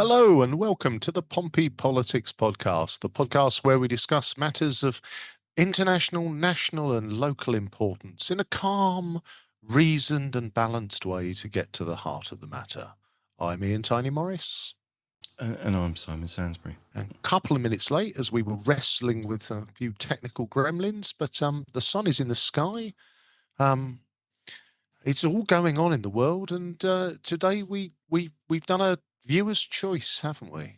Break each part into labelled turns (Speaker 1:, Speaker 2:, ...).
Speaker 1: Hello and welcome to the Pompey Politics Podcast, the podcast where we discuss matters of international, national and local importance in a calm, reasoned and balanced way to get to the heart of the matter. I'm Ian Tiny Morris.
Speaker 2: And I'm Simon Sansbury.
Speaker 1: And a couple of minutes late as we were wrestling with a few technical gremlins, but the sun is in the sky. It's all going on in the world, and today we've done a viewer's choice, haven't we?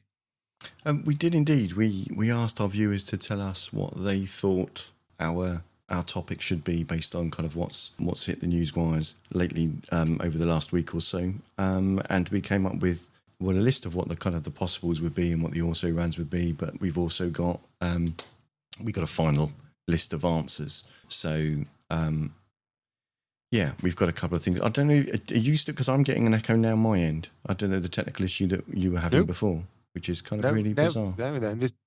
Speaker 2: We did indeed. We asked our viewers to tell us what they thought our topic should be based on kind of what's hit the newswires lately over the last week or so, and we came up with a list of what the kind of the possibles would be and what the also rans would be. But we've also got we got a final list of answers. So. Yeah, we've got a couple of things. I don't know, are you still, because I'm getting an echo now my end. I don't know the technical issue that you were having before, which is kind of really bizarre.
Speaker 1: No,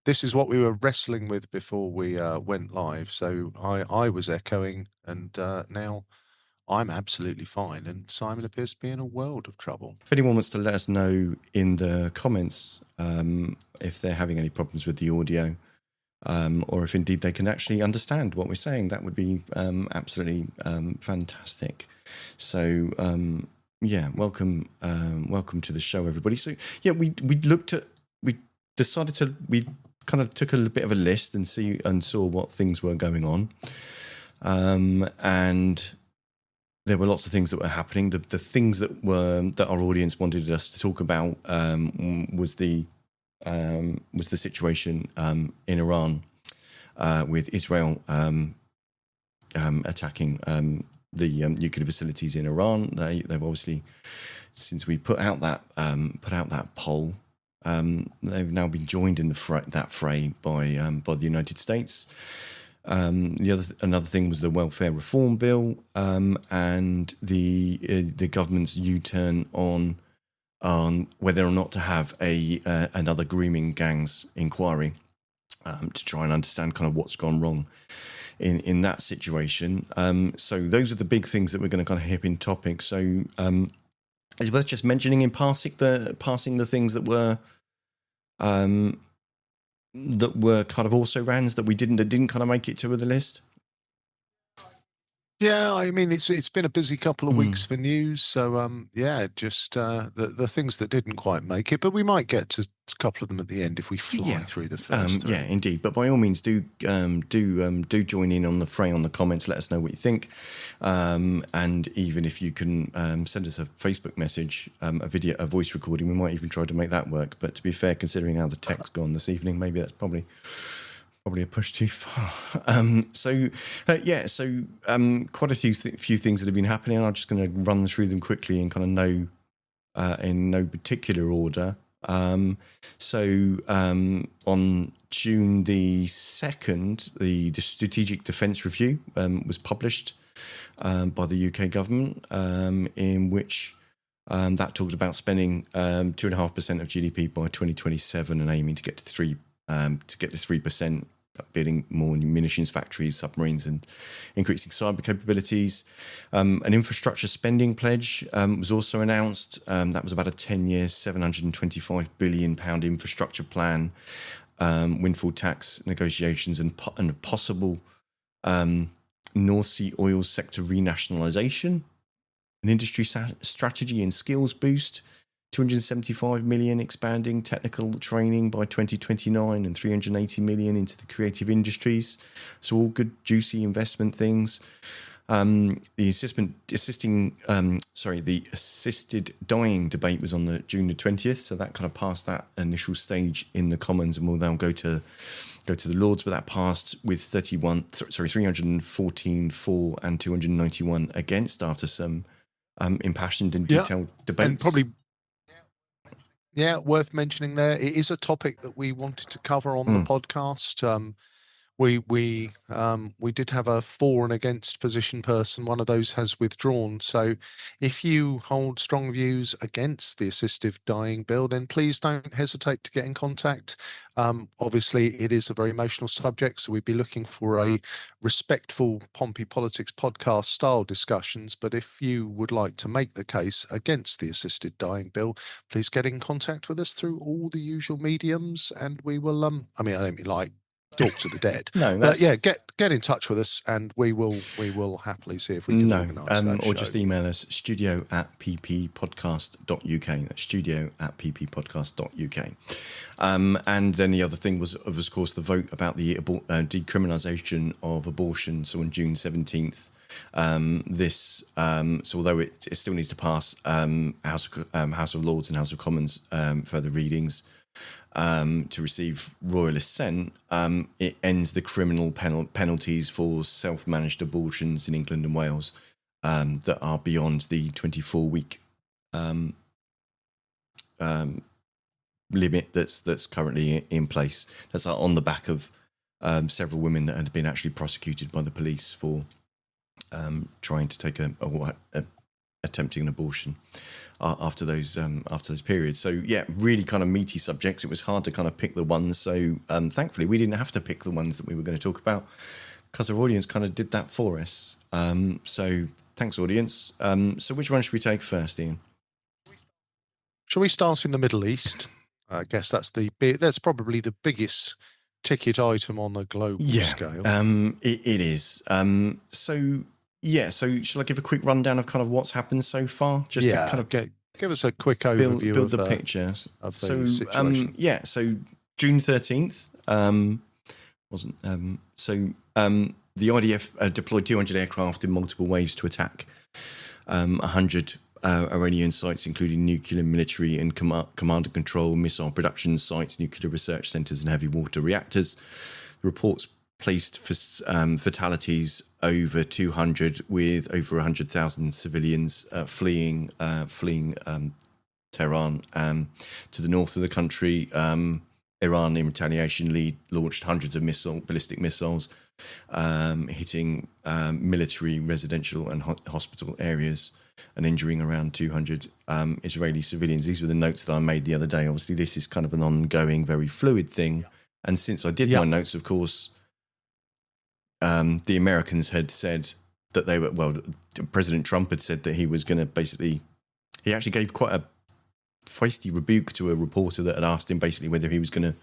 Speaker 1: this is what we were wrestling with before we went live. So I was echoing, and now I'm absolutely fine. And Simon appears to be in a world of trouble.
Speaker 2: If anyone wants to let us know in the comments if they're having any problems with the audio, or if indeed they can actually understand what we're saying, that would be absolutely fantastic. So welcome to the show, everybody. So yeah, we kind of took a little bit of a list and saw what things were going on, and there were lots of things that were happening. The things that our audience wanted us to talk about was the situation in Iran with Israel attacking the nuclear facilities in Iran. They've obviously, since we put out that poll, they've now been joined in that fray by the United States. Another thing was the welfare reform bill, and the government's U-turn on whether or not to have another grooming gangs inquiry to try and understand kind of what's gone wrong in that situation. So those are the big things that we're going to kind of hip in topic. So it's worth just mentioning in passing the things that were kind of also rans that didn't kind of make it to the list.
Speaker 1: Yeah, I mean, it's been a busy couple of weeks for news. So, just the things that didn't quite make it, but we might get to a couple of them at the end if we fly through the first.
Speaker 2: Yeah, indeed. But by all means, do join in on the fray on the comments. Let us know what you think, and even if you can send us a Facebook message, a voice recording, we might even try to make that work. But to be fair, considering how the tech's gone this evening, maybe that's probably a push too far. So quite a few things that have been happening. I'm just going to run through them quickly and kind of in no particular order. So on June the 2nd, the Strategic Defence Review was published by the UK government, in which that talked about spending 2.5% of GDP by 2027 and aiming to get to 3%. Building more munitions factories, submarines, and increasing cyber capabilities. An infrastructure spending pledge was also announced. That was about a 10-year, £725 billion infrastructure plan, windfall tax negotiations, and possible North Sea oil sector renationalisation, an industry strategy and skills boost, 275 million expanding technical training by 2029 and 380 million into the creative industries. So all good, juicy investment things. The assisted dying debate was on June the 20th. So that kind of passed that initial stage in the Commons and will now go to the Lords, but that passed with 314 for and 291 against after some impassioned and detailed debates.
Speaker 1: And probably... Yeah, worth mentioning there. It is a topic that we wanted to cover on the podcast. we did have a for and against position person. One of those has withdrawn. So if you hold strong views against the assistive dying bill, then please don't hesitate to get in contact. Obviously, it is a very emotional subject, so we'd be looking for a respectful Pompey Politics podcast style discussions. But if you would like to make the case against the assisted dying bill, please get in contact with us through all the usual mediums, and we will. I mean, I don't mean like talk to the dead.
Speaker 2: No,
Speaker 1: But
Speaker 2: that's
Speaker 1: yeah, get in touch with us, and we will happily see if we can organise that
Speaker 2: or
Speaker 1: show.
Speaker 2: just email us studio@pppodcast.uk. That's studio@pppodcast.uk. And then the other thing was, of course, the vote about the decriminalisation of abortion. So on June 17th, so although it still needs to pass House of Lords and House of Commons further readings, to receive royal assent, it ends the criminal penalties for self-managed abortions in England and Wales that are beyond the 24-week limit that's currently in place. That's on the back of several women that had been actually prosecuted by the police for trying to take attempting an abortion after those periods. So yeah, really kind of meaty subjects. It was hard to kind of pick the ones. So thankfully we didn't have to pick the ones that we were going to talk about, because our audience kind of did that for us. So thanks, audience. So which one should we take first, Ian?
Speaker 1: Shall we start in the Middle East? I guess that's probably the biggest ticket item on the global scale.
Speaker 2: It is. So shall I give a quick rundown of kind of what's happened so far? Just to kind of
Speaker 1: give us a quick overview
Speaker 2: build the picture
Speaker 1: of the situation.
Speaker 2: So June 13th the IDF deployed 200 aircraft in multiple waves to attack 100 Iranian sites, including nuclear, military, and command and control, missile production sites, nuclear research centres, and heavy water reactors. The reports placed fatalities over 200, with over 100,000 civilians fleeing Tehran. To the north of the country, Iran, in retaliation, launched hundreds of ballistic missiles, hitting military, residential, and hospital areas, and injuring around 200 Israeli civilians. These were the notes that I made the other day. Obviously, this is kind of an ongoing, very fluid thing. And since I did my notes, of course, the Americans had said that they were, President Trump had said that he was going to he actually gave quite a feisty rebuke to a reporter that had asked him basically whether he was going to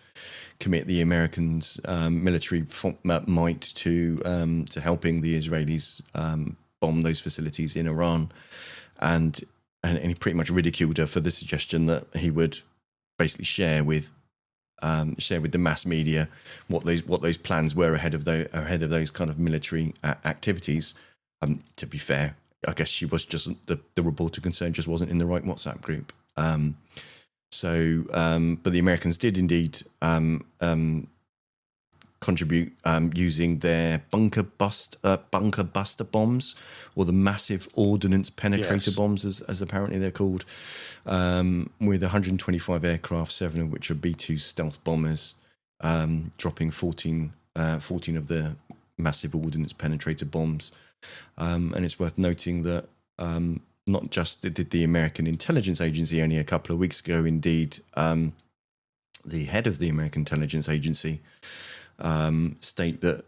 Speaker 2: commit the Americans' military might to helping the Israelis bomb those facilities in Iran, and he pretty much ridiculed her for the suggestion that he would basically share with the mass media what those plans were ahead of those kind of military activities. To be fair, I guess she was just the reporter concerned just wasn't in the right WhatsApp group. But the Americans did indeed contribute using their bunker buster bombs, or the massive ordnance penetrator bombs, as apparently they're called, with 125 aircraft, 7 of which are B-2 stealth bombers, dropping 14 of the massive ordnance penetrator bombs. And it's worth noting that not just did the American intelligence agency only a couple of weeks ago, indeed, the head of the American intelligence agency state that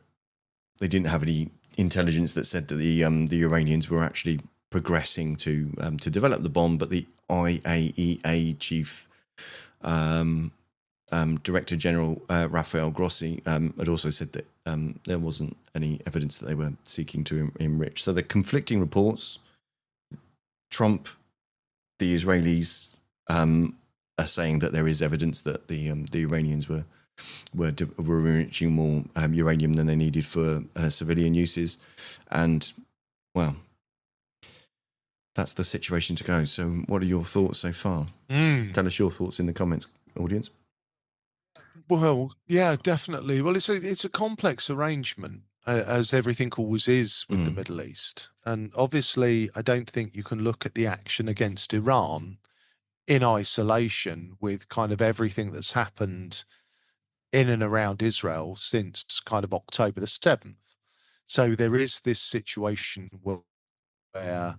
Speaker 2: they didn't have any intelligence that said that the Iranians were actually progressing to develop the bomb, but the IAEA chief Director General Rafael Grossi had also said that there wasn't any evidence that they were seeking to enrich. So the conflicting reports. Trump, the Israelis are saying that there is evidence that the Iranians were enriching more uranium than they needed for civilian uses, and well, that's the situation to go. So, what are your thoughts so far? Tell us your thoughts in the comments, audience.
Speaker 1: Well, yeah, definitely. Well, it's a complex arrangement, as everything always is with the Middle East. And obviously, I don't think you can look at the action against Iran in isolation with kind of everything that's happened in and around Israel since kind of October the 7th. So there is this situation where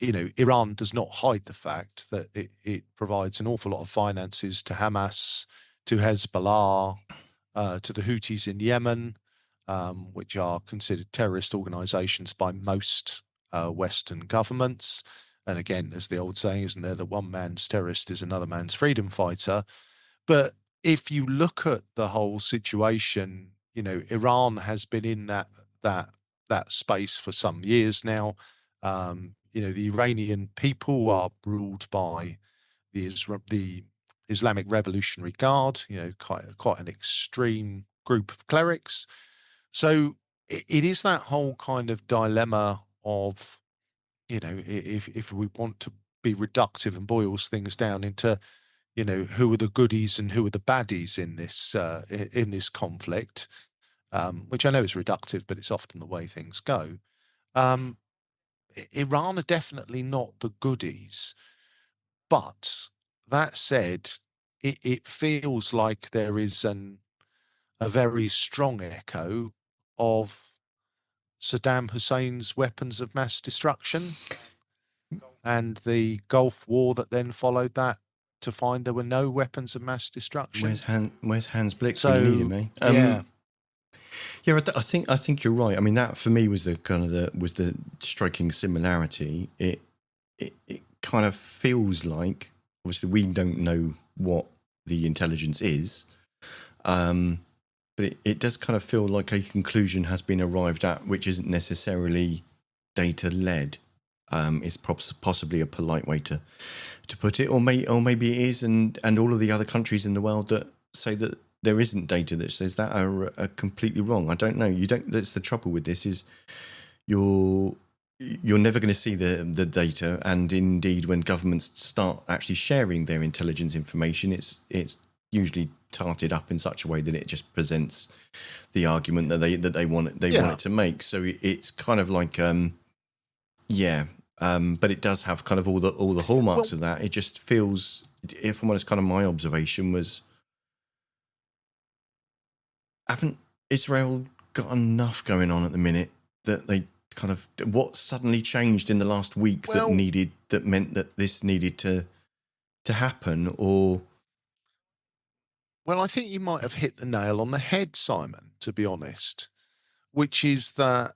Speaker 1: Iran does not hide the fact that it provides an awful lot of finances to Hamas, to Hezbollah, to the Houthis in Yemen, which are considered terrorist organizations by most Western governments. And again, as the old saying, isn't there, that one man's terrorist is another man's freedom fighter. But if you look at the whole situation, Iran has been in that that space for some years now. The Iranian people are ruled by the Islamic Revolutionary Guard, quite an extreme group of clerics. So it is that whole kind of dilemma of, if we want to be reductive and boils things down into, who are the goodies and who are the baddies in this conflict, which I know is reductive, but it's often the way things go. Um, Iran are definitely not the goodies. But that said, it feels like there is a very strong echo of Saddam Hussein's weapons of mass destruction and the Gulf War that then followed that, to find there were no weapons of mass destruction.
Speaker 2: Where's Hans Blix when you need him,
Speaker 1: So
Speaker 2: eh?
Speaker 1: yeah,
Speaker 2: Yeah, I think you're right. I mean, that for me was the striking similarity. It kind of feels like, obviously we don't know what the intelligence is, but it does kind of feel like a conclusion has been arrived at, which isn't necessarily data led. Is possibly a polite way to put it, or maybe it is, and all of the other countries in the world that say that there isn't data that says that are completely wrong. I don't know. You don't. That's the trouble with this, is you're never going to see the data, and indeed, when governments start actually sharing their intelligence information, it's usually tarted up in such a way that it just presents the argument that they want it to make. So it's kind of like but it does have kind of all the hallmarks of that. It just feels, if I'm honest, kind of my observation was, haven't Israel got enough going on at the minute that they kind of, what suddenly changed in the last week that meant that this needed to happen? Or
Speaker 1: well, I think you might have hit the nail on the head, Simon, to be honest, which is that,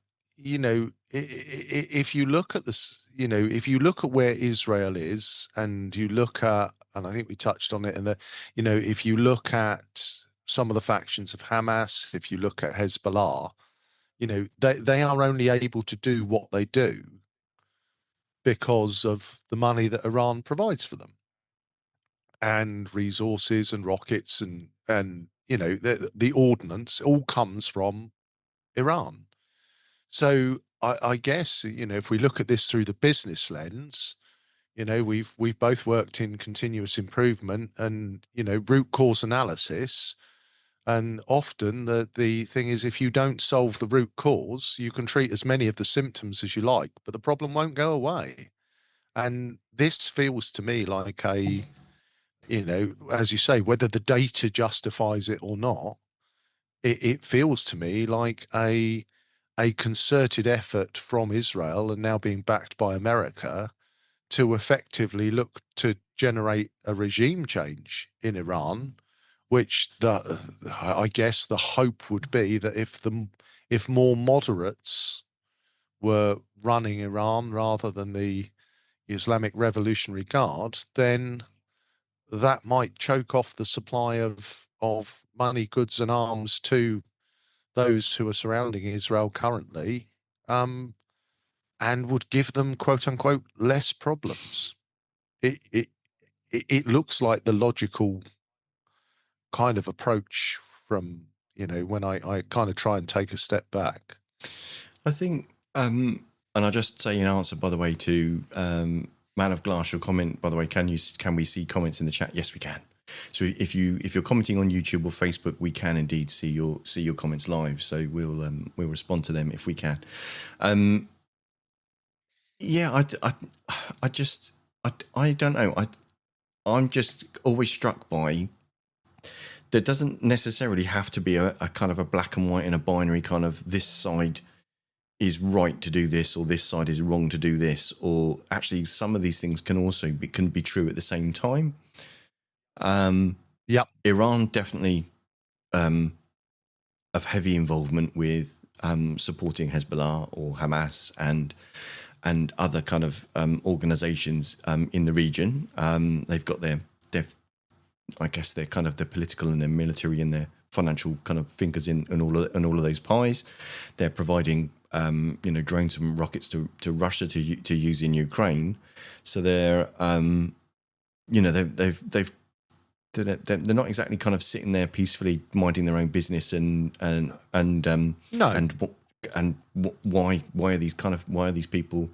Speaker 1: if you look at this, if you look at where Israel is, and you look at, and I think we touched on it, and if you look at some of the factions of Hamas, if you look at Hezbollah, they are only able to do what they do because of the money that Iran provides for them, and resources and rockets, and the ordnance all comes from Iran. So I guess, if we look at this through the business lens, we've both worked in continuous improvement and, root cause analysis. And often the thing is, if you don't solve the root cause, you can treat as many of the symptoms as you like, but the problem won't go away. And this feels to me like as you say, whether the data justifies it or not, it feels to me like a concerted effort from Israel, and now being backed by America, to effectively look to generate a regime change in Iran, which I guess the hope would be that if more moderates were running Iran rather than the Islamic Revolutionary Guard, then that might choke off the supply of money, goods, and arms to those who are surrounding Israel currently, and would give them, quote unquote, less problems. It it it looks like the logical kind of approach from, when I kind of try and take a step back.
Speaker 2: I think, and I'll just say in answer, by the way, to Man of Glass, your comment, by the way, can we see comments in the chat? Yes, we can. So if you're commenting on YouTube or Facebook, we can indeed see your comments live. So we'll respond to them if we can. Yeah, I don't know. I'm just always struck by there doesn't necessarily have to be a kind of a black and white and a binary kind of this side is right to do this or this side is wrong to do this, or actually some of these things can also be true at the same time.
Speaker 1: Yep.
Speaker 2: Iran definitely of heavy involvement with supporting Hezbollah or Hamas and other kind of organizations in the region. They've got their I guess their kind of their political and their military and their financial kind of fingers in all of those pies. They're providing drones and rockets to Russia to use in Ukraine. So they're they're not exactly kind of sitting there peacefully minding their own business and
Speaker 1: No.
Speaker 2: why are these people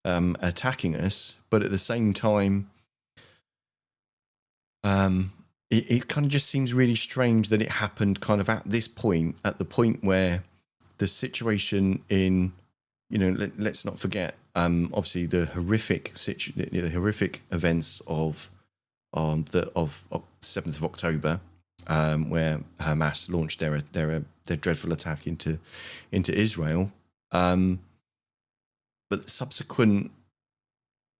Speaker 2: attacking us? But at the same time, it kind of just seems really strange that it happened kind of at this point, at the point where the situation in, let's not forget, obviously the horrific events of 7th of October, where Hamas launched their dreadful attack into Israel, but subsequent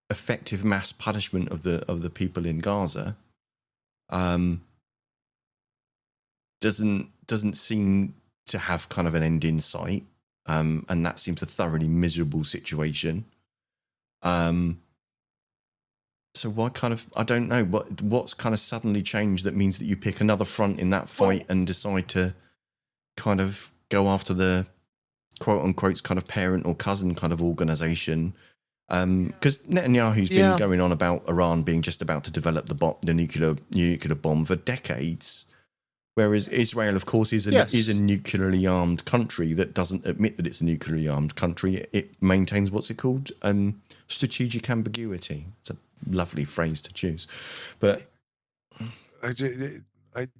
Speaker 2: effective mass punishment of the people in Gaza doesn't seem to have kind of an end in sight, and that seems a thoroughly miserable situation. So why kind of, I don't know what's kind of suddenly changed that means that you pick another front in that fight and decide to kind of go after the quote unquote kind of parent or cousin kind of organization. Because Netanyahu's been going on about Iran being just about to develop the nuclear bomb for decades, whereas Israel, of course, is a nuclearly armed country that doesn't admit that it's a nuclearly armed country. It maintains what's it called? Strategic ambiguity. It's a lovely phrase to choose, but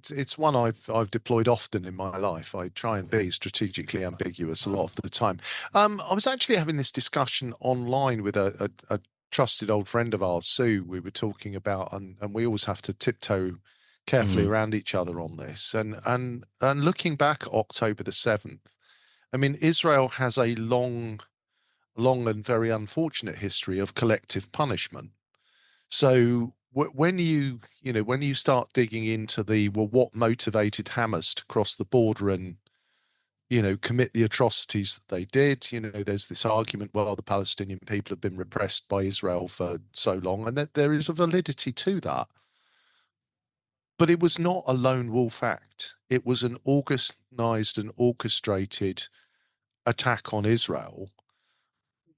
Speaker 1: it's one I've deployed often in my life. I try and be strategically ambiguous a lot of the time. I was actually having this discussion online with a trusted old friend of ours, Sue. We were talking about, and we always have to tiptoe carefully around each other on this. And looking back at October the 7th, I mean, Israel has a long and very unfortunate history of collective punishment. So when you start digging into what motivated Hamas to cross the border and commit the atrocities that they did, there's this argument, well, the Palestinian people have been repressed by Israel for so long, and that there is a validity to that. But it was not a lone wolf act. It was an organized and orchestrated attack on Israel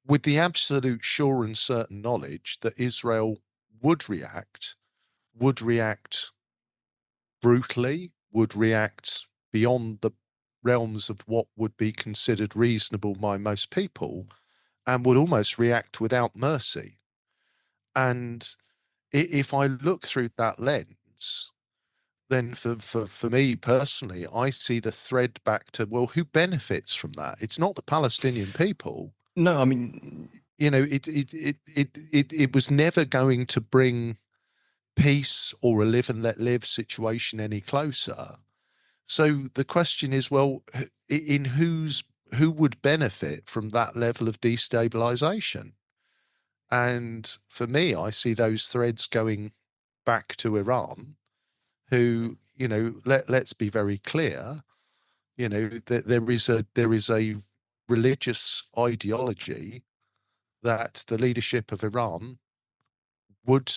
Speaker 1: with the absolute sure and certain knowledge that Israel would react brutally, would react beyond the realms of what would be considered reasonable by most people, and would almost react without mercy. And if I look through that lens, then for me personally, I see the thread back to, well, who benefits from that? It's not the Palestinian people.
Speaker 2: No, I mean,
Speaker 1: it was never going to bring peace or a live and let live situation any closer. So the question is, well, who would benefit from that level of destabilization? And for me, I see those threads going back to Iran, who, let's be very clear, that there is a religious ideology that the leadership of Iran would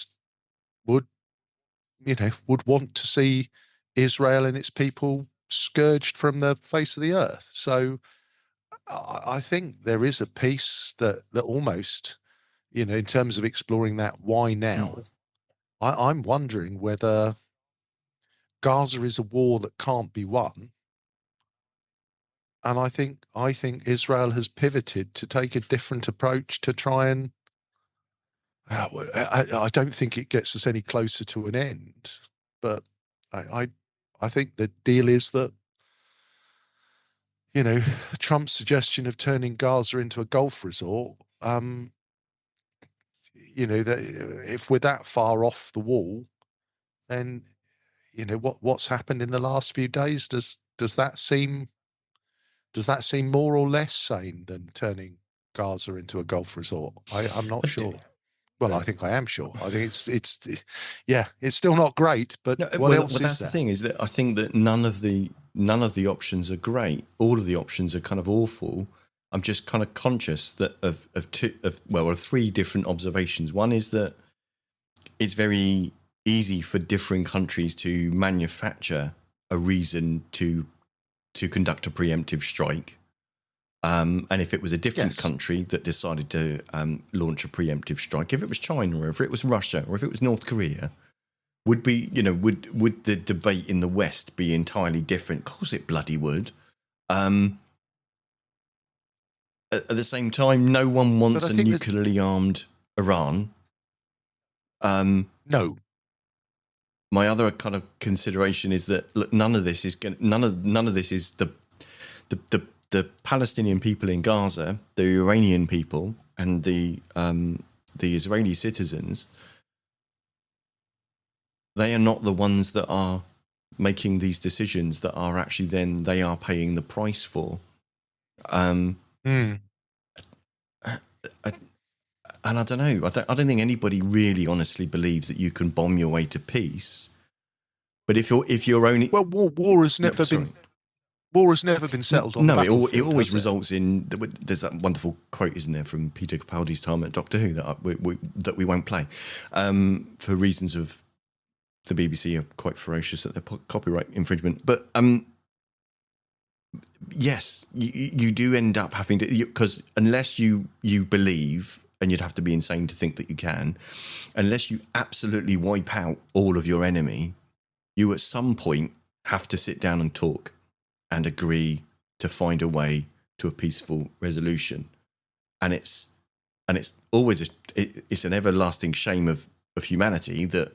Speaker 1: would would want to see Israel and its people scourged from the face of the earth. So I think there is a piece that almost, in terms of exploring that why now, I'm wondering whether Gaza is a war that can't be won. And I think Israel has pivoted to take a different approach to try and I don't think it gets us any closer to an end, but I think the deal is that Trump's suggestion of turning Gaza into a golf resort, that if we're that far off the wall, then what's happened in the last few days. Does that seem more or less sane than turning Gaza into a golf resort? I'm not
Speaker 2: I do,
Speaker 1: sure. Well, I think I am sure. I think yeah, it's still not great, but
Speaker 2: no,
Speaker 1: what
Speaker 2: well,
Speaker 1: else is
Speaker 2: that's the
Speaker 1: there?
Speaker 2: thing, is that I think that none of the options are great. All of the options are kind of awful. I'm just kind of conscious that of three different observations. One is that it's very easy for different countries to manufacture a reason to conduct a preemptive strike. And if it was a different
Speaker 1: Yes,
Speaker 2: country that decided to launch a preemptive strike, if it was China, or if it was Russia, or if it was North Korea, would the debate in the West be entirely different? Of course, it bloody would. At the same time, no one
Speaker 1: but
Speaker 2: wants
Speaker 1: I
Speaker 2: a
Speaker 1: think that
Speaker 2: nuclearly armed Iran.
Speaker 1: no,
Speaker 2: My other kind of consideration is that, look, none of this is the Palestinian people in Gaza, the Iranian people, and the Israeli citizens. They are not the ones that are making these decisions that are actually then they are paying the price for. Um,
Speaker 1: Hmm.
Speaker 2: I, and I don't know. I don't think anybody really honestly believes that you can bomb your way to peace. But if you're only
Speaker 1: Well, war has
Speaker 2: no,
Speaker 1: never
Speaker 2: sorry.
Speaker 1: been war has never been settled on the
Speaker 2: No, it
Speaker 1: battlefield,
Speaker 2: always
Speaker 1: has it?
Speaker 2: results in. There's that wonderful quote, isn't there, from Peter Capaldi's time at Doctor Who that we won't play for reasons of the BBC are quite ferocious at their copyright infringement. But yes, you do end up having to, because unless you believe, and you'd have to be insane to think that you can, unless you absolutely wipe out all of your enemy, you at some point have to sit down and talk and agree to find a way to a peaceful resolution. And it's always it's an everlasting shame of humanity that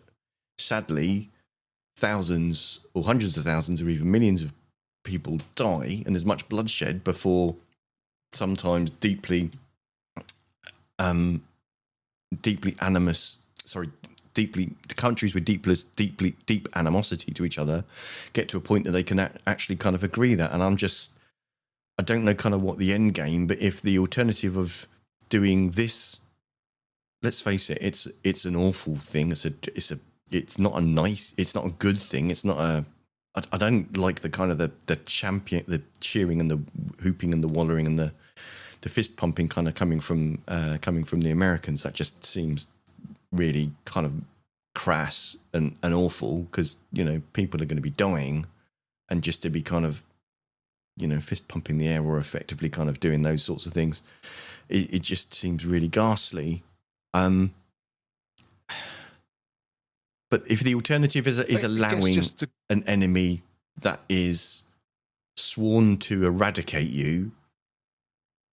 Speaker 2: sadly thousands or hundreds of thousands or even millions of people die, and there's much bloodshed before sometimes deeply animus sorry deeply countries with deep animosity to each other get to a point that they can actually kind of agree that. And I don't know kind of what the end game, but if the alternative of doing this, let's face it, it's an awful thing. It's not a good thing. It's not a, I don't like the kind of the champion, the cheering and the hooping and the wallering and the fist pumping kind of coming from the Americans. That just seems really kind of crass and awful, because people are going to be dying, and just to be kind of fist pumping the air or effectively kind of doing those sorts of things, it just seems really ghastly. But if the alternative is allowing an enemy that is sworn to eradicate you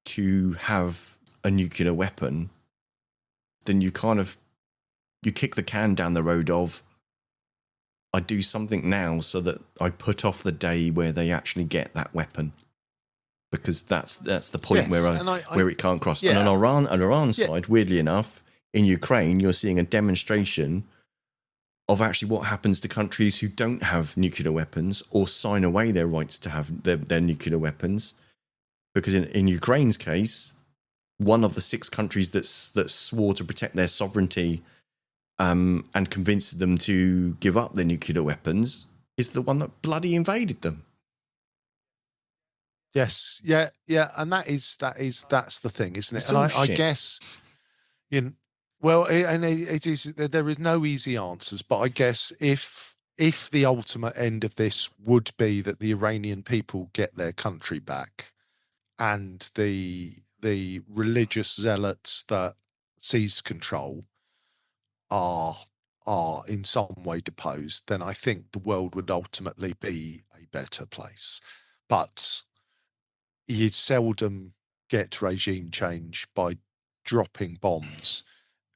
Speaker 2: to have a nuclear weapon, then you kick the can down the road of, I do something now so that I put off the day where they actually get that weapon, because that's the point
Speaker 1: Yes, and
Speaker 2: where it can't cross.
Speaker 1: yeah,
Speaker 2: And on Iran's
Speaker 1: yeah,
Speaker 2: side, weirdly enough, in Ukraine, you're seeing a demonstration of actually what happens to countries who don't have nuclear weapons or sign away their rights to have their nuclear weapons. Because in Ukraine's case, one of the 6 countries that swore to protect their sovereignty and convinced them to give up their nuclear weapons is the one that bloody invaded them.
Speaker 1: yes, yeah, and that's the thing, isn't it?
Speaker 2: It's
Speaker 1: And
Speaker 2: all
Speaker 1: I
Speaker 2: shit.
Speaker 1: guess well, it is. There is no easy answers, but I guess if the ultimate end of this would be that the Iranian people get their country back, and the religious zealots that seized control are in some way deposed, then I think the world would ultimately be a better place. But you seldom get regime change by dropping bombs,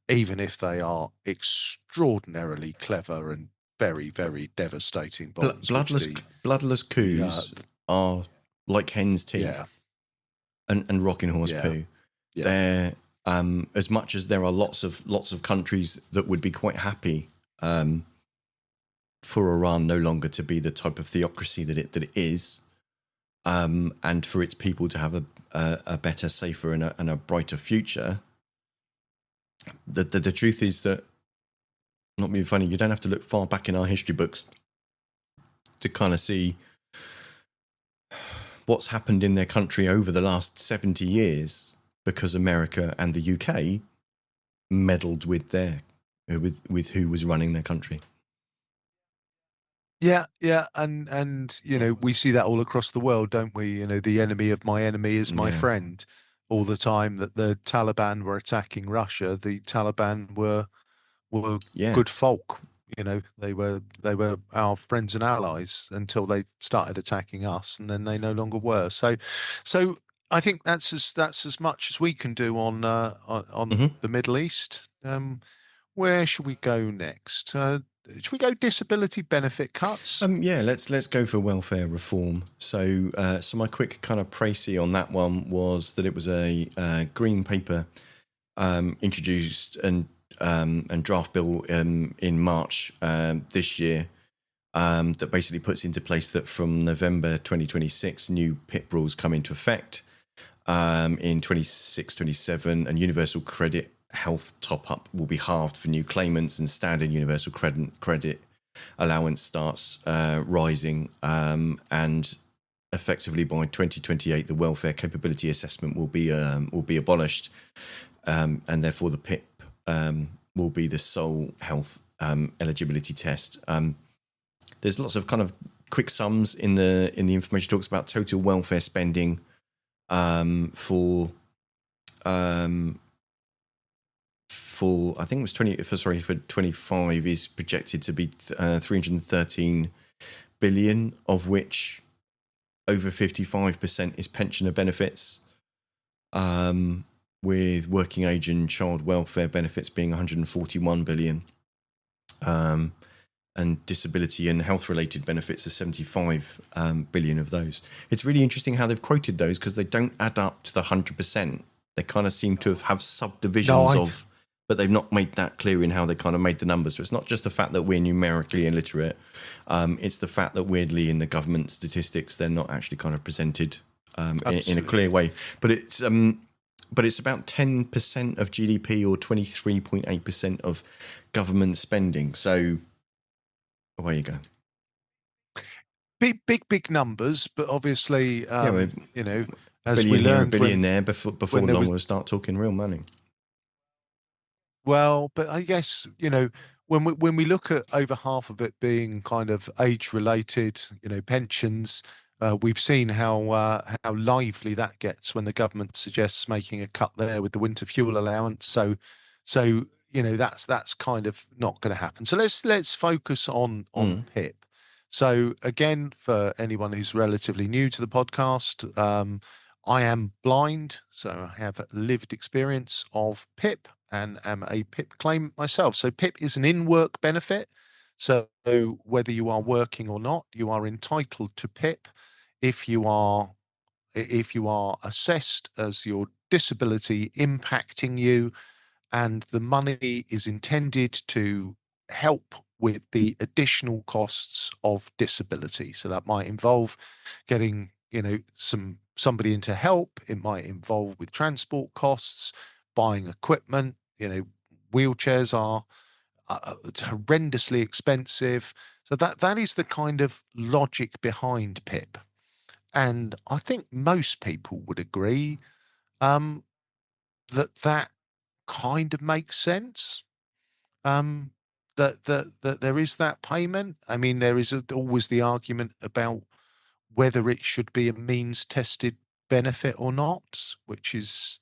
Speaker 1: even if they are extraordinarily clever and very, very devastating bombs, which
Speaker 2: bloodless coups are like hen's
Speaker 1: yeah,
Speaker 2: teeth and rocking horse
Speaker 1: yeah,
Speaker 2: poo.
Speaker 1: yeah,
Speaker 2: They're as much as there are lots of countries that would be quite happy for Iran no longer to be the type of theocracy that it is, and for its people to have a better, safer, and a brighter future. The truth is that, not being funny, you don't have to look far back in our history books to kind of see what's happened in their country over the last 70 years because America and the UK meddled with with who was running their country.
Speaker 1: Yeah, yeah, and we see that all across the world, don't we? The enemy of my enemy is my
Speaker 2: Yeah,
Speaker 1: friend. All the time that the Taliban were attacking Russia, the Taliban were
Speaker 2: yeah.
Speaker 1: good folk. They were our friends and allies until they started attacking us, and then they no longer were. So I think that's as much as we can do on
Speaker 2: Hmm.
Speaker 1: the Middle East. Where should we go next? Should we go disability benefit cuts?
Speaker 2: Yeah, let's go for welfare reform. So my quick kind of précis on that one was that it was a green paper introduced and draft bill in March this year, that basically puts into place that from November 2026, new PIP rules come into effect in 26-27, and universal credit health top up will be halved for new claimants, and standard universal credit allowance starts rising, and effectively by 2028 the welfare capability assessment will be abolished, and therefore the PIP will be the sole health eligibility test. There's lots of kind of quick sums in the information. Talks about total welfare spending for I think it was 25 is projected to be 313 billion, of which over 55% is pensioner benefits, with working age and child welfare benefits being 141 billion, and disability and health related benefits are 75 billion of those. It's really interesting how they've quoted those because they don't add up to the 100%. They kind of seem to have
Speaker 1: No,
Speaker 2: subdivisions of, but they've not made that clear in how they kind of made the numbers. So it's not just the fact that we're numerically illiterate. It's the fact that weirdly in the government statistics, they're not actually kind of presented in a clear way. But it's about 10% of GDP or 23.8% of government spending. So away you go.
Speaker 1: big numbers, but obviously,
Speaker 2: Yeah, we're a
Speaker 1: as we
Speaker 2: billion here, a
Speaker 1: learned
Speaker 2: billion there. Before
Speaker 1: when there
Speaker 2: long,
Speaker 1: was.
Speaker 2: we'll start talking real money.
Speaker 1: Well, but I guess, when we look at over half of it being kind of age related, pensions, we've seen how lively that gets when the government suggests making a cut there with the winter fuel allowance. So that's kind of not going to happen. So let's focus on
Speaker 2: Mm.
Speaker 1: PIP. So again, for anyone who's relatively new to the podcast, I am blind, so I have lived experience of PIP and am a PIP claimant myself. So PIP is an in-work benefit. So whether you are working or not, you are entitled to PIP if you are assessed as your disability impacting you, and the money is intended to help with the additional costs of disability. So that might involve getting, somebody into help. It might involve with transport costs, buying equipment. Wheelchairs are horrendously expensive. So that is the kind of logic behind PIP, and I think most people would agree um, that kind of makes sense. Um, that there is that payment. I mean, there is always the argument about whether it should be a means tested benefit or not, which is,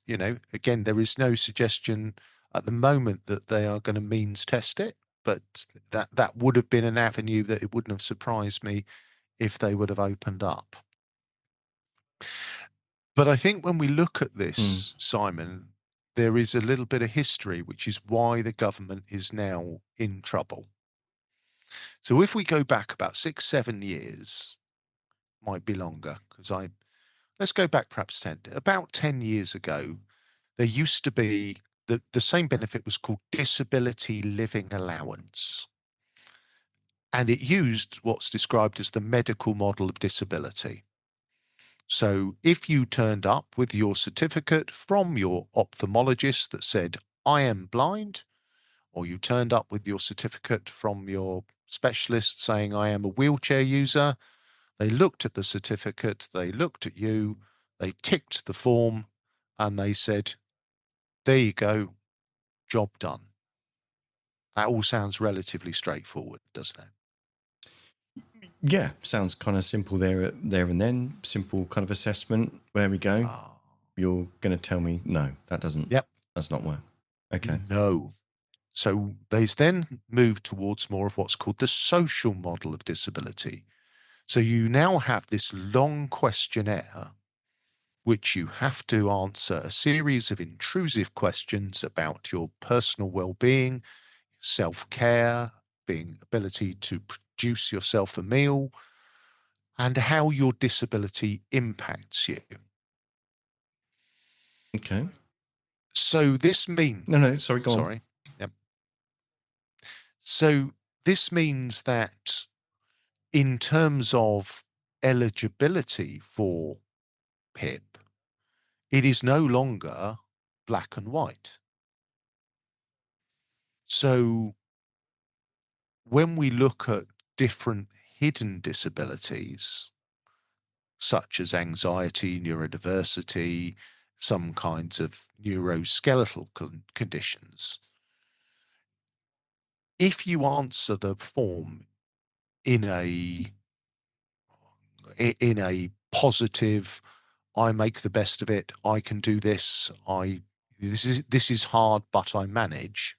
Speaker 1: again, there is no suggestion at the moment that they are going to means test it, but that would have been an avenue that it wouldn't have surprised me if they would have opened up. But I think when we look at
Speaker 2: Mm.
Speaker 1: this, Simon, there is a little bit of history, which is why the government is now in trouble. So if we go back about 6, 7 years, might be longer, because let's go back perhaps 10, about 10 years ago, there used to be the same benefit was called disability living allowance. And it used what's described as the medical model of disability. So if you turned up with your certificate from your ophthalmologist that said, I am blind, or you turned up with your certificate from your specialist saying, I am a wheelchair user, they looked at the certificate, they looked at you, they ticked the form, and they said, there you go, job done. That all sounds relatively straightforward, doesn't it?
Speaker 2: Yeah, sounds kind of simple there and then. Simple kind of assessment. Where we go.
Speaker 1: Ah,
Speaker 2: You're going to tell me no, that doesn't.
Speaker 1: yep,
Speaker 2: That's not work. Okay.
Speaker 1: no. So they then moved towards more of what's called the social model of disability. So you now have this long questionnaire which you have to answer a series of intrusive questions about your personal well-being, self-care, being ability to produce yourself a meal, and how your disability impacts you.
Speaker 2: Okay.
Speaker 1: So this means,
Speaker 2: No, no. Sorry. Go on.
Speaker 1: sorry, yep. So this means that in terms of eligibility for PIP, it is no longer black and white. So when we look at different hidden disabilities, such as anxiety, neurodiversity, some kinds of neuroskeletal conditions, if you answer the form in a positive, I make the best of it, I can do this, I this is hard, but I manage,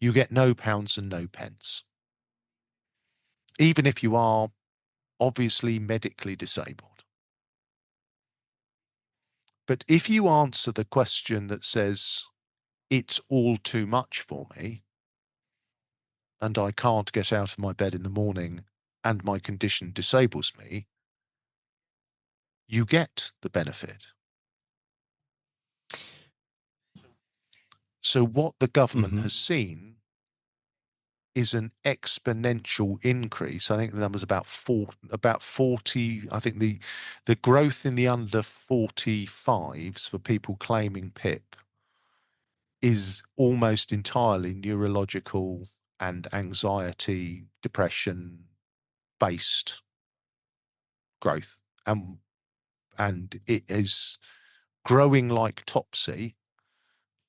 Speaker 1: you get no pounds and no pence, even if you are obviously medically disabled. But if you answer the question that says, it's all too much for me, and I can't get out of my bed in the morning, and my condition disables me, you get the benefit. So what the government
Speaker 2: Mm-hmm.
Speaker 1: has seen is an exponential increase. I think the number's about 40. I think the growth in the under 45s for people claiming PIP is almost entirely neurological and anxiety, depression based growth. And it is growing like topsy.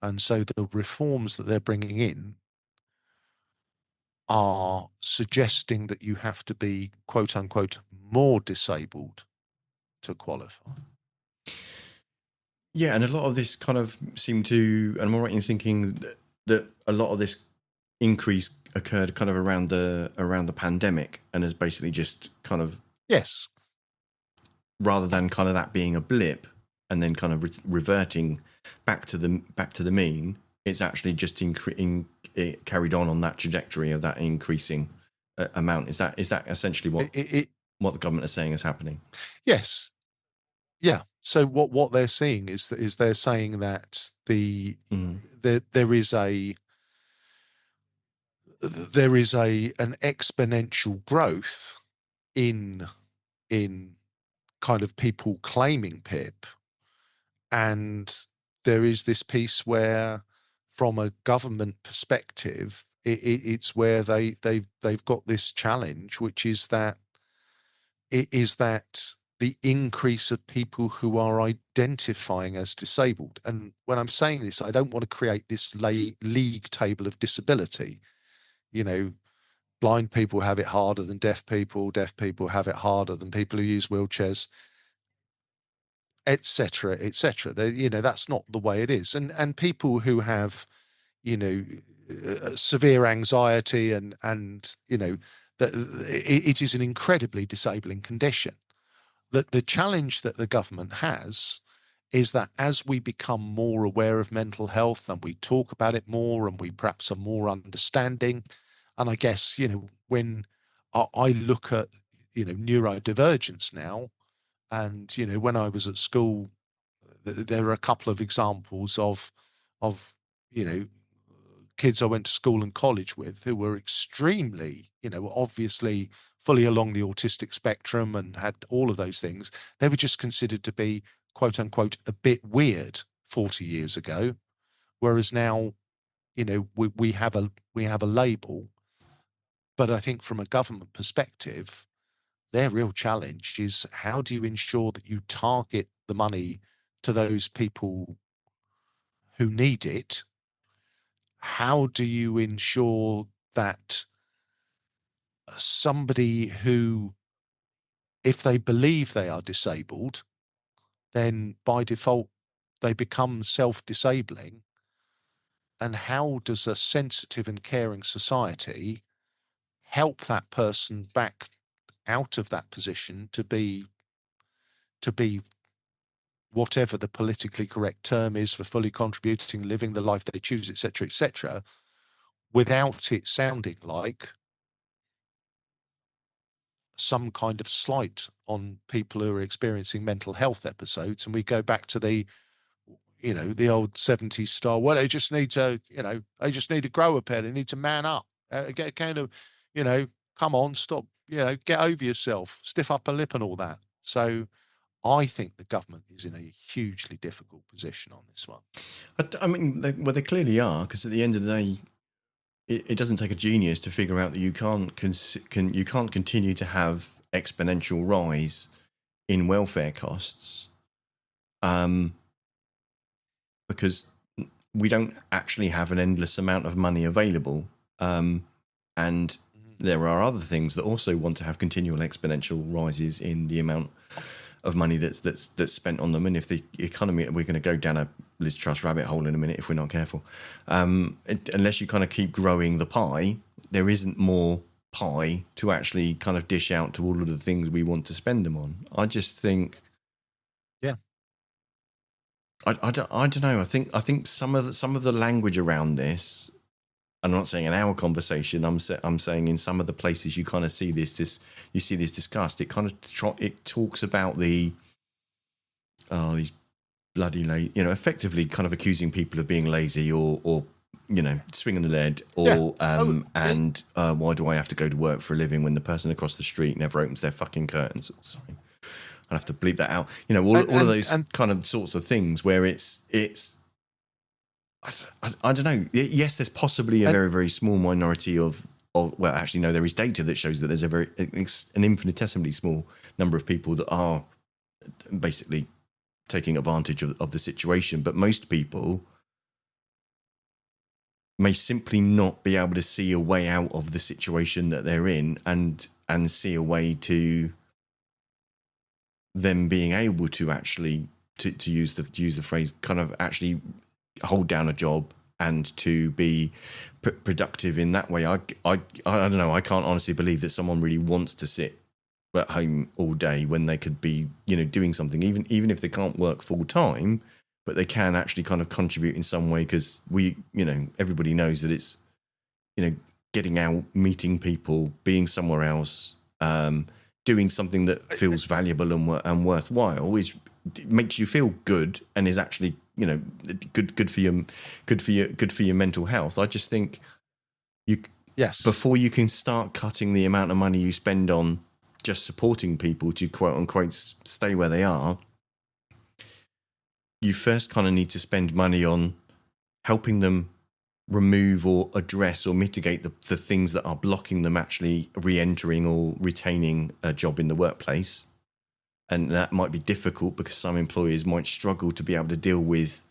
Speaker 1: And so the reforms that they're bringing in are suggesting that you have to be, quote unquote, more disabled to qualify.
Speaker 2: Yeah, and a lot of this kind of seemed to, and I'm right in thinking that a lot of this increase occurred kind of around the pandemic, and has basically just kind of,
Speaker 1: Yes.
Speaker 2: rather than kind of that being a blip and then kind of reverting back to the mean, it's actually just it carried on that trajectory of that increasing amount. Is that essentially what the government is saying is happening?
Speaker 1: Yes. Yeah. So what they're seeing is they're saying that
Speaker 2: Mm.
Speaker 1: there is an exponential growth in in kind of people claiming PIP, and there is this piece where, from a government perspective, it's where they've got this challenge, which is that the increase of people who are identifying as disabled. And when I'm saying this, I don't want to create this league table of disability. You know, blind people have it harder than deaf people have it harder than people who use wheelchairs, etc., etc. You know, that's not the way it is. And people who have, you know, severe anxiety and you know, that it is an incredibly disabling condition. The challenge that the government has is that as we become more aware of mental health and we talk about it more and we perhaps are more understanding, and I guess, you know, when I look at, you know, neurodivergence now, and, you know, when I was at school, there are a couple of examples of, you know, kids I went to school and college with who were extremely, obviously fully along the autistic spectrum and had all of those things. They were just considered to be, quote unquote, a bit weird 40 years ago. Whereas now, we have a label. But I think from a government perspective, their real challenge is how do you ensure that you target the money to those people who need it? How do you ensure that somebody who, if they believe they are disabled, then by default they become self-disabling? And how does a sensitive and caring society help that person back out of that position to be whatever the politically correct term is for fully contributing, living the life they choose, etc., without it sounding like some kind of slight on people who are experiencing mental health episodes. And we go back to the old 70s style. Well, they just need to grow a pair. They need to man up, get kind of, you know, come on, stop, get over yourself, stiff upper lip and all that. So I think the government is in a hugely difficult position on this one.
Speaker 2: I mean, they clearly are, because at the end of the day, it doesn't take a genius to figure out that you can't continue to have exponential rise in welfare costs, because we don't actually have an endless amount of money available, and there are other things that also want to have continual exponential rises in the amount of money that's spent on them. And if the economy, we're going to go down a Liz Truss rabbit hole in a minute if we're not careful. Unless you kind of keep growing the pie, there isn't more pie to actually kind of dish out to all of the things we want to spend them on. I just think,
Speaker 1: yeah,
Speaker 2: I don't know. I think some of the language around this. I'm not saying in our conversation. I'm saying in some of the places you kind of see this you see this discussed. It kind of it talks about these bloody effectively kind of accusing people of being lazy or swinging the lead, or why do I have to go to work for a living when the person across the street never opens their fucking curtains? Sorry, I'll have to bleep that out. All of those kind of sorts of things where it's. I don't know. Yes, there's possibly a very, very small minority of well, actually, no, there is data that shows that there's an infinitesimally small number of people that are basically taking advantage of the situation. But most people may simply not be able to see a way out of the situation that they're in and see a way to them being able to actually to use the phrase, kind of actually hold down a job and to be productive in that way. I don't know. I can't honestly believe that someone really wants to sit at home all day when they could be, doing something, even if they can't work full time, but they can actually kind of contribute in some way, because everybody knows that it's, getting out, meeting people, being somewhere else, doing something that feels valuable and worthwhile makes you feel good and is actually good for your mental health. I just think before you can start cutting the amount of money you spend on just supporting people to quote unquote stay where they are, you first kind of need to spend money on helping them remove or address or mitigate the things that are blocking them actually re-entering or retaining a job in the workplace. And that might be difficult because some employers might struggle to be able to deal with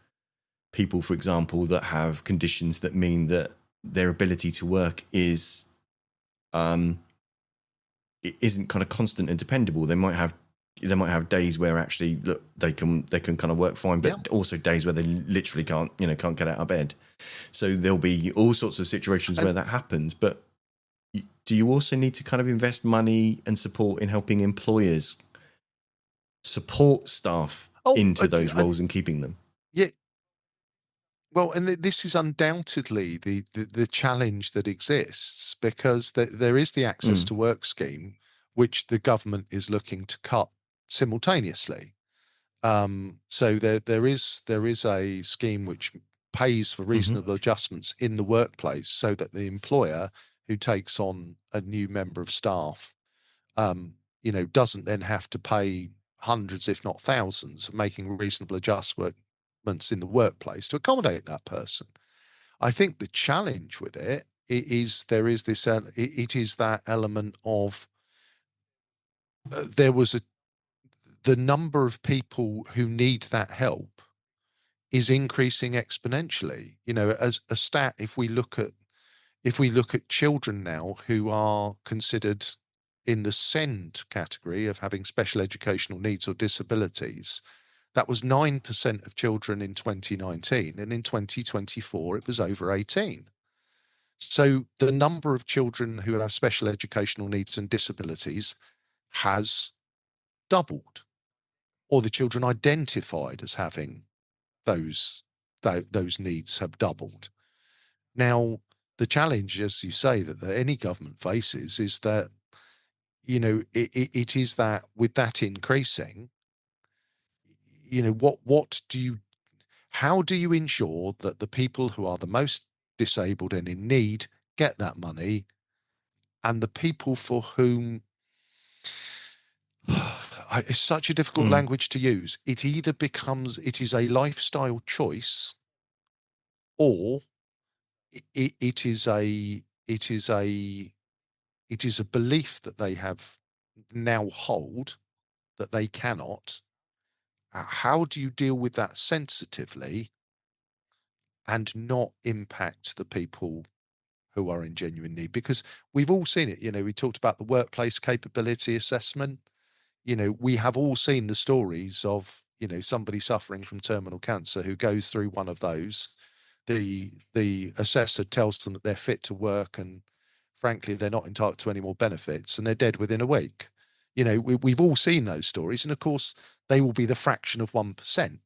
Speaker 2: people, for example, that have conditions that mean that their ability to work is it isn't kind of constant and dependable. They might have days where actually look they can kind of work fine, but also days where they literally can't get out of bed. So there'll be all sorts of situations where that happens. But do you also need to kind of invest money and support in helping employers support staff into those roles and keeping them?
Speaker 1: Yeah. Well, and this is undoubtedly the challenge that exists, because there is the access to work scheme, which the government is looking to cut simultaneously. So there is a scheme which pays for
Speaker 2: Hmm.
Speaker 1: reasonable adjustments in the workplace so that the employer who takes on a new member of staff, doesn't then have to pay hundreds, if not thousands, of making reasonable adjustments in the workplace to accommodate that person. I think the challenge with it is there is this, it is that element of there was the number of people who need that help is increasing exponentially. As a stat, if we look at children now who are considered in the SEND category of having special educational needs or disabilities, that was 9% of children in 2019, and in 2024 it was over 18. So the number of children who have special educational needs and disabilities has doubled, or the children identified as having those those needs have doubled. Now, the challenge, as you say, that any government faces is that, it is that with that increasing, what do you how do you ensure that the people who are the most disabled and in need get that money, and the people for whom it's such a difficult
Speaker 2: Mm.
Speaker 1: language to use, it is a lifestyle choice, or it is a belief that they have now hold that they cannot. How do you deal with that sensitively and not impact the people who are in genuine need? Because we've all seen it. We talked about the workplace capability assessment. We have all seen the stories of, somebody suffering from terminal cancer who goes through one of those. The assessor tells them that they're fit to work, and frankly, they're not entitled to any more benefits, and they're dead within a week. We've all seen those stories, and of course, they will be the fraction of 1%.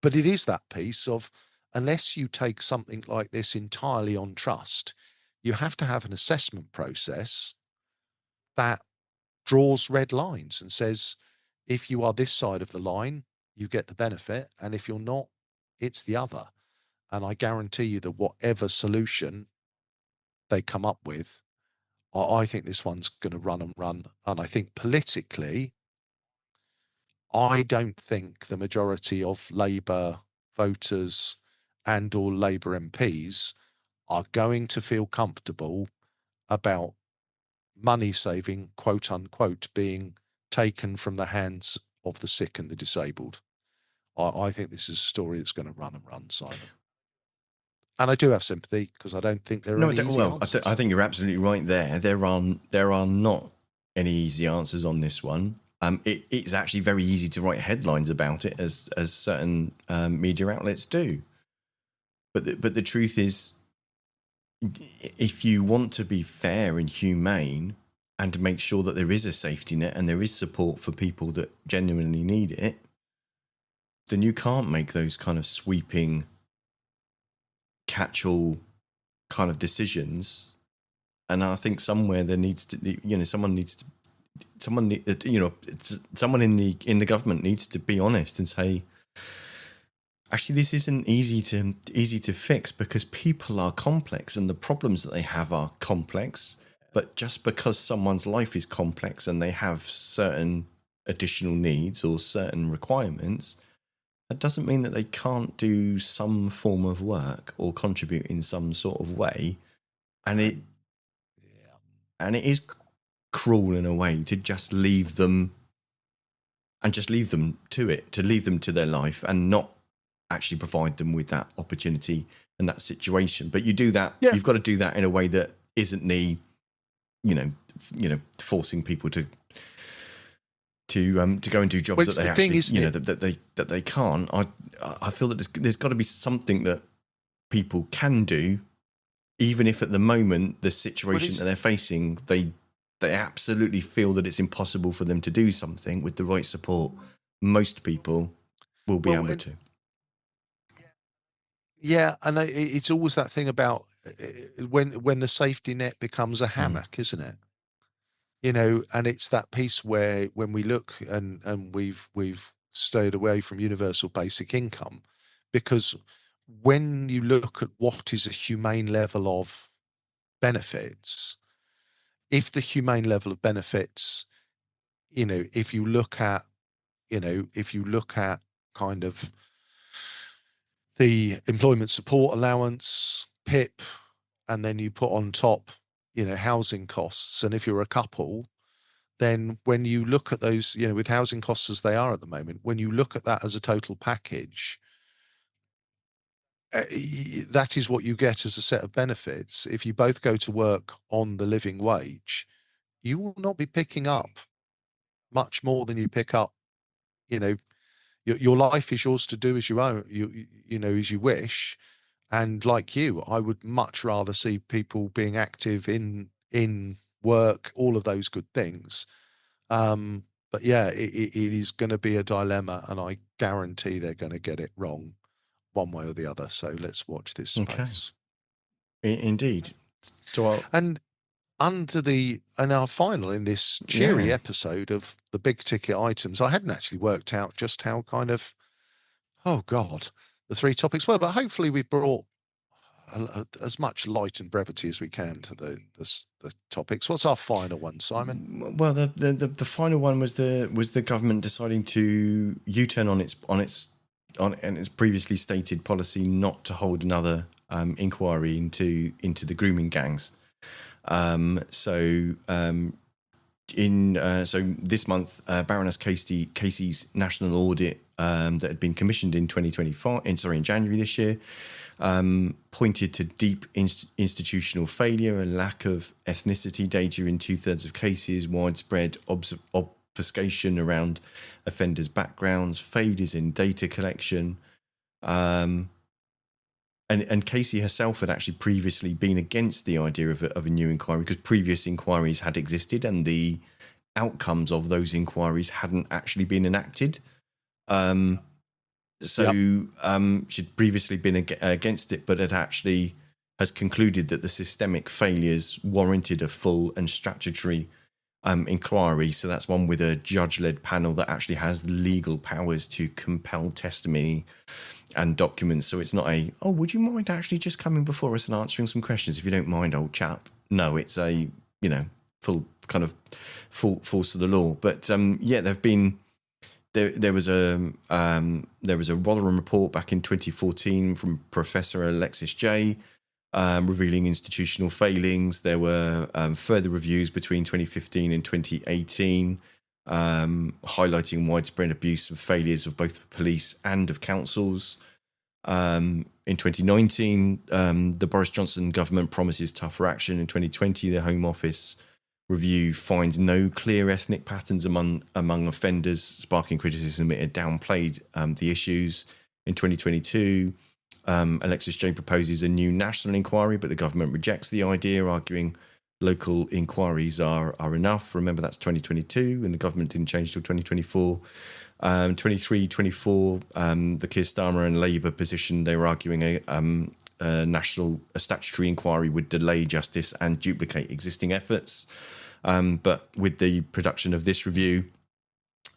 Speaker 1: But it is that piece of, unless you take something like this entirely on trust, you have to have an assessment process that draws red lines and says, if you are this side of the line, you get the benefit. And if you're not, it's the other. And I guarantee you that whatever solution they come up with, I think this one's going to run and run. And I think politically, I don't think the majority of Labour voters and or Labour MPs are going to feel comfortable about money saving, quote unquote, being taken from the hands of the sick and the disabled. I think this is a story that's going to run and run, Simon. And I do have sympathy because I don't think there are
Speaker 2: No,
Speaker 1: any easy
Speaker 2: well, I
Speaker 1: answers.
Speaker 2: think you're absolutely right there. There are not any easy answers on this one. It's actually very easy to write headlines about it, as certain media outlets do. But the truth is, if you want to be fair and humane and to make sure that there is a safety net and there is support for people that genuinely need it, then you can't make those kind of sweeping catch-all kind of decisions. And I think somewhere there needs to, someone needs to, someone in the government needs to be honest and say, actually, this isn't easy to fix, because people are complex and the problems that they have are complex. But just because someone's life is complex and they have certain additional needs or certain requirements, that doesn't mean that they can't do some form of work or contribute in some sort of way. And it
Speaker 1: Yeah.
Speaker 2: and it is cruel in a way to just leave them to leave them to their life and not actually provide them with that opportunity and that situation. But you do that,
Speaker 1: Yeah.
Speaker 2: you've got to do that in a way that isn't you know, forcing people to go and do
Speaker 1: Well,
Speaker 2: jobs that
Speaker 1: it's
Speaker 2: they
Speaker 1: the thing,
Speaker 2: actually,
Speaker 1: isn't it?
Speaker 2: that they can't. I feel that there's got to be something that people can do, even if at the moment the
Speaker 1: Well,
Speaker 2: situation that they're facing, they absolutely feel that it's impossible for them to do something. With the right support, most people will be
Speaker 1: well,
Speaker 2: able
Speaker 1: and
Speaker 2: to.
Speaker 1: yeah, and it's always that thing about when the safety net becomes a
Speaker 2: Mm.
Speaker 1: hammock, isn't it? And it's that piece where when we look, and we've stayed away from universal basic income because when you look at what is a humane level of benefits, if the humane level of benefits, if you look at, if you look at kind of the employment support allowance, PIP, and then you put on top, housing costs. And if you're a couple, then when you look at those, with housing costs as they are at the moment, when you look at that as a total package, that is what you get as a set of benefits. If you both go to work on the living wage, you will not be picking up much more than you pick up. You know, your life is yours to do as you own, as you wish. And like you, I would much rather see people being active in work, all of those good things. But yeah, it is going to be a dilemma, and I guarantee they're going to get it wrong one way or the other. So let's watch this
Speaker 2: Okay.
Speaker 1: space.
Speaker 2: Indeed. So
Speaker 1: And our final in this cheery
Speaker 2: yeah.
Speaker 1: episode of the big ticket items, I hadn't actually worked out just how kind of, oh God, the three topics were, but hopefully we brought as much light and brevity as we can to the topics. What's our final one, Simon?
Speaker 2: Well, the final one was the government deciding to U-turn on its previously stated policy not to hold another inquiry into the grooming gangs. So this month, Baroness Casey's national audit that had been commissioned in 2025, in January this year, pointed to deep institutional failure, a lack of ethnicity data in 2/3 of cases, widespread obfuscation around offenders' backgrounds, failures in data collection. And Casey herself had actually previously been against the idea of a new inquiry because previous inquiries had existed and the outcomes of those inquiries hadn't actually been enacted. She'd previously been against it, but has concluded that the systemic failures warranted a full and statutory inquiry. So that's one with a judge-led panel that actually has legal powers to compel testimony and documents. So it's not would you mind actually just coming before us and answering some questions if you don't mind, old chap? No, it's a full kind of full force of the law. But there've been. There was a Rotherham report back in 2014 from Professor Alexis J. Revealing institutional failings. There were further reviews between 2015 and 2018, highlighting widespread abuse and failures of both police and of councils. In 2019, the Boris Johnson government promises tougher action. In 2020, the Home Office review finds no clear ethnic patterns among offenders, sparking criticism. It had downplayed the issues. In 2022, Alexis J proposes a new national inquiry, but the government rejects the idea, arguing local inquiries are enough. Remember, that's 2022, and the government didn't change till 2024. 23-24, the Keir Starmer and Labour position, they were arguing a statutory inquiry would delay justice and duplicate existing efforts. But with the production of this review,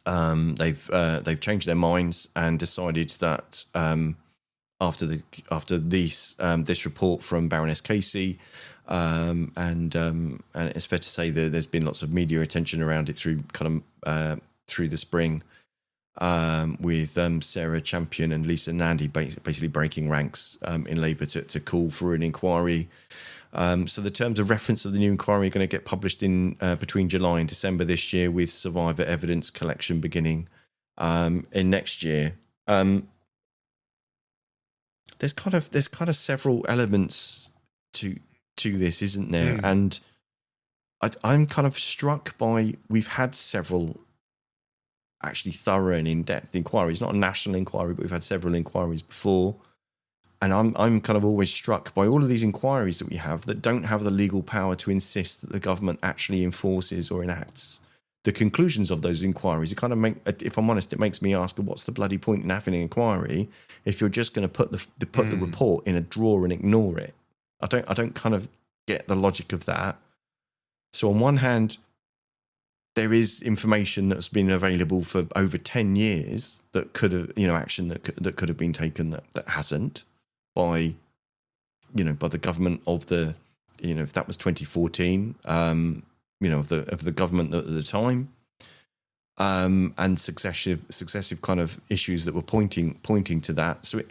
Speaker 2: they've changed their minds and decided that after this report from Baroness Casey, and it's fair to say that there's been lots of media attention around it through the spring, with Sarah Champion and Lisa Nandy basically breaking ranks in Labour to call for an inquiry. So the terms of reference of the new inquiry are going to get published in between July and December this year, with survivor evidence collection beginning in next year. There's kind of several elements to this, isn't there? And I'm kind of struck by, we've had several actually thorough and in-depth inquiries, not a national inquiry, but we've had several inquiries before. And I'm kind of always struck by all of these inquiries that we have that don't have the legal power to insist that the government actually enforces or enacts the conclusions of those inquiries. It kind of if I'm honest, it makes me ask, what's the bloody point in having an inquiry if you're just going to put the report in a drawer and ignore it? I don't kind of get the logic of that. So on one hand, there is information that's been available for over 10 years that could have, action that could have been taken that hasn't. by, by the government of the, if that was 2014, of the government at the time, and successive kind of issues that were pointing to that. So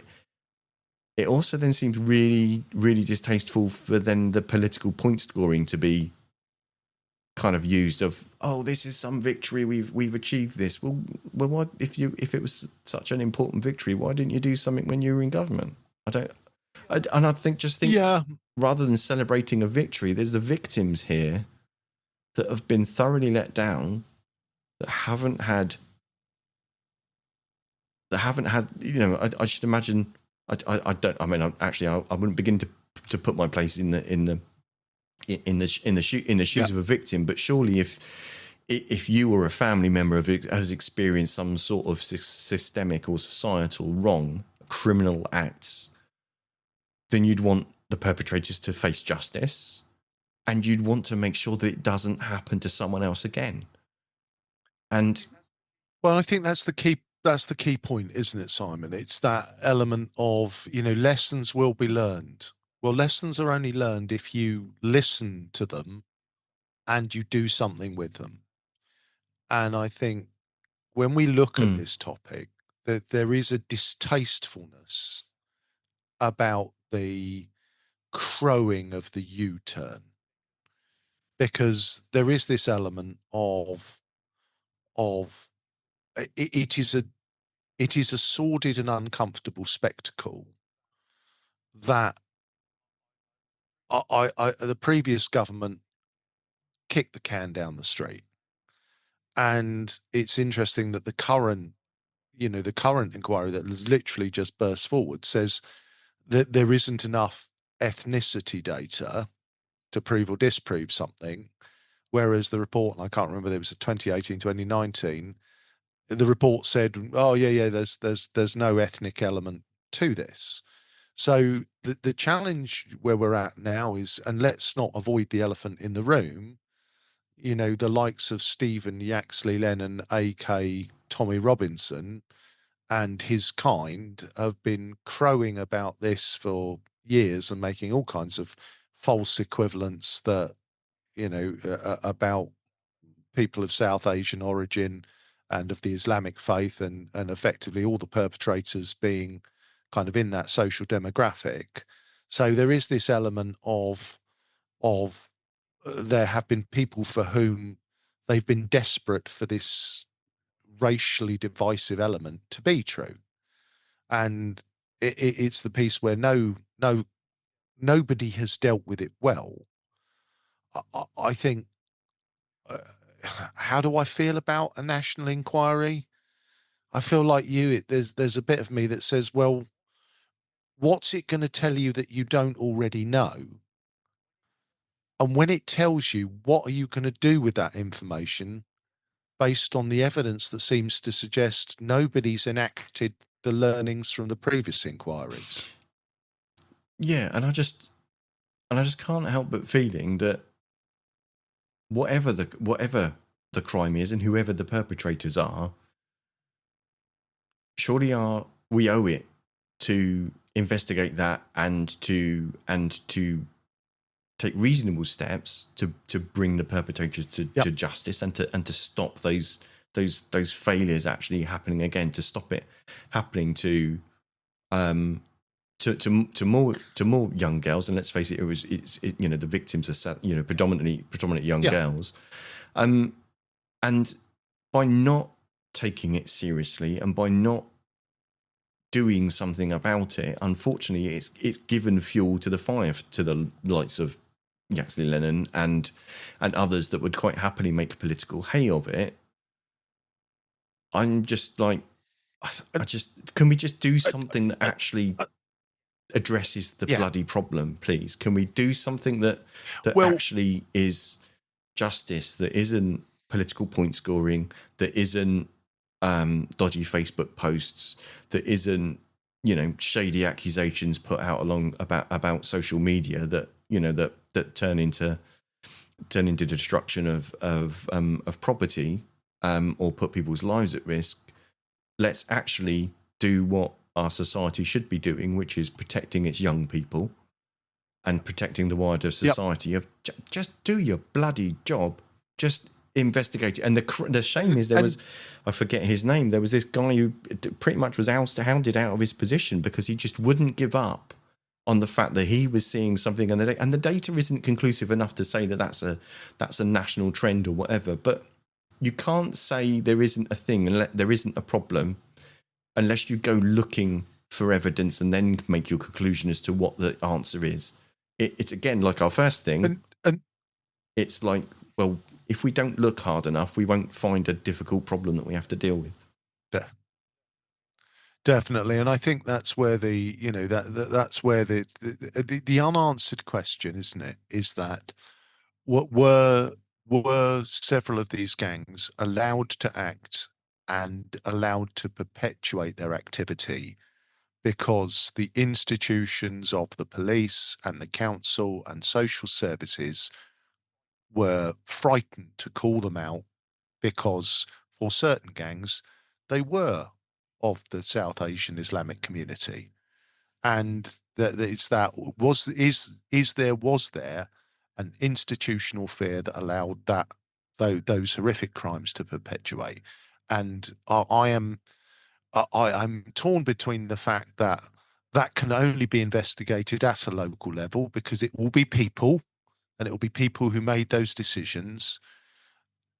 Speaker 2: it also then seems really, really distasteful for then the political point scoring to be kind of used of, oh, this is some victory, we've achieved this. Well, what if it was such an important victory, why didn't you do something when you were in government? I think
Speaker 1: Yeah.
Speaker 2: rather than celebrating a victory, there's the victims here that have been thoroughly let down, that haven't had. I should imagine. I don't. I mean, I wouldn't begin to put my place in the shoes of a victim. But surely, if you or a family member has experienced some sort of systemic or societal wrong, criminal acts, then you'd want the perpetrators to face justice, and you'd want to make sure that it doesn't happen to someone else again. And
Speaker 1: Well, I think that's the key. That's the key point, isn't it, Simon? It's that element of, lessons will be learned. Well, lessons are only learned if you listen to them and you do something with them. And I think when we look at this topic, that there is a distastefulness about the crowing of the U-turn, because there is this element of it is a sordid and uncomfortable spectacle that the previous government kicked the can down the street. And it's interesting that the current inquiry that has literally just burst forward says that there isn't enough ethnicity data to prove or disprove something. Whereas the report, and I can't remember, there was a 2018, 2019, the report said, oh yeah, there's no ethnic element to this. So the challenge where we're at now is, and let's not avoid the elephant in the room, the likes of Stephen Yaxley Lennon, aka Tommy Robinson, and his kind have been crowing about this for years and making all kinds of false equivalents that, about people of South Asian origin and of the Islamic faith, and effectively all the perpetrators being kind of in that social demographic. So there is this element of there have been people for whom they've been desperate for this racially divisive element to be true, and it's the piece where nobody has dealt with it well. I think. How do I feel about a national inquiry? I feel like you. There's a bit of me that says, well, what's it going to tell you that you don't already know? And when it tells you, what are you going to do with that information based on the evidence that seems to suggest nobody's enacted the learnings from the previous inquiries?
Speaker 2: Yeah, and I just can't help but feeling that whatever the crime is and whoever the perpetrators are, surely we owe it to investigate that and to take reasonable steps to bring the perpetrators to justice, and to stop those failures actually happening again, to stop it happening to more young girls. And let's face it, the victims are predominantly young girls, and by not taking it seriously and by not doing something about it, unfortunately, it's given fuel to the fire to the likes of Yaxley Lennon and others that would quite happily make political hay of it. I'm just like, can we just do something that actually addresses the bloody problem, please? Can we do something that actually is justice, that isn't political point scoring, that isn't dodgy Facebook posts, that isn't shady accusations put out about social media that that turn into destruction of property, or put people's lives at risk? Let's actually do what our society should be doing, which is protecting its young people and protecting the wider society. Of just do your bloody job, just investigate it. And the shame is I forget his name. There was this guy who pretty much was hounded out of his position because he just wouldn't give up on the fact that he was seeing something, and the data isn't conclusive enough to say that that's a national trend or whatever. But you can't say there isn't a thing and there isn't a problem unless you go looking for evidence and then make your conclusion as to what the answer is. It's again like our first thing.
Speaker 1: And
Speaker 2: it's like, well, if we don't look hard enough, we won't find a difficult problem that we have to deal with.
Speaker 1: Definitely, and I think that's where that's where the unanswered question, isn't it? Is that what were several of these gangs allowed to act and allowed to perpetuate their activity because the institutions of the police and the council and social services were frightened to call them out because for certain gangs, they were of the South Asian Islamic community. And was there an institutional fear that allowed those horrific crimes to perpetuate? And I'm torn between the fact that that can only be investigated at a local level because it will be people, and it will be people who made those decisions.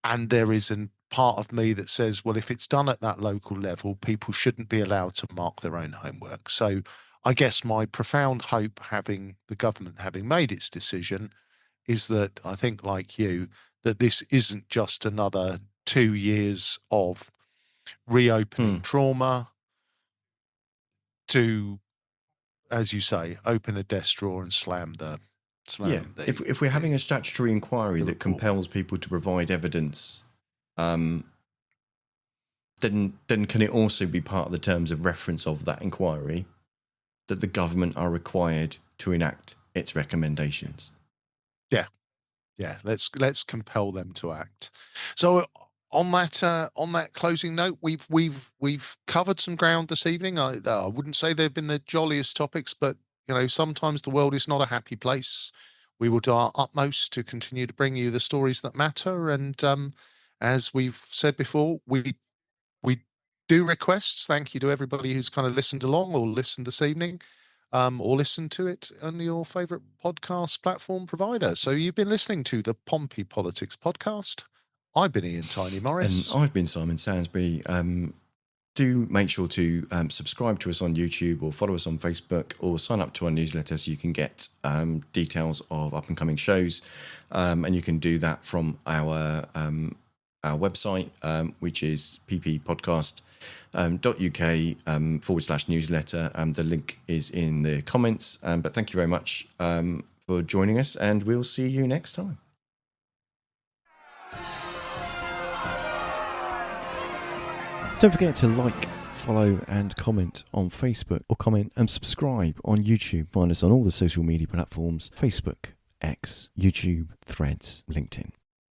Speaker 1: And there is a part of me that says, well, if it's done at that local level, people shouldn't be allowed to mark their own homework. So I guess my profound hope, having the government having made its decision, is that I think, like you, that this isn't just another 2 years of reopening trauma to, as you say, open a desk drawer and slam the.
Speaker 2: If we're having a statutory inquiry that compels people to provide evidence, then can it also be part of the terms of reference of that inquiry that the government are required to enact its recommendations?
Speaker 1: Yeah, let's compel them to act. So on that closing note, we've covered some ground this evening. I wouldn't say they've been the jolliest topics, but sometimes the world is not a happy place. We will do our utmost to continue to bring you the stories that matter. And as we've said before, we do requests. Thank you to everybody who's kind of listened along or listened this evening, or listen to it on your favorite podcast platform provider. So you've been listening to the Pompey Politics podcast. I've been Ian Tiny Morris.
Speaker 2: And I've been Simon Sansbury. Do make sure to subscribe to us on YouTube or follow us on Facebook or sign up to our newsletter so you can get details of up and coming shows. And you can do that from our website, which is ppodcast.uk/newsletter. The link is in the comments. But thank you very much for joining us, and we'll see you next time. Don't forget to like, follow and comment on Facebook, or comment and subscribe on YouTube. Find us on all the social media platforms: Facebook, X, YouTube, Threads, LinkedIn.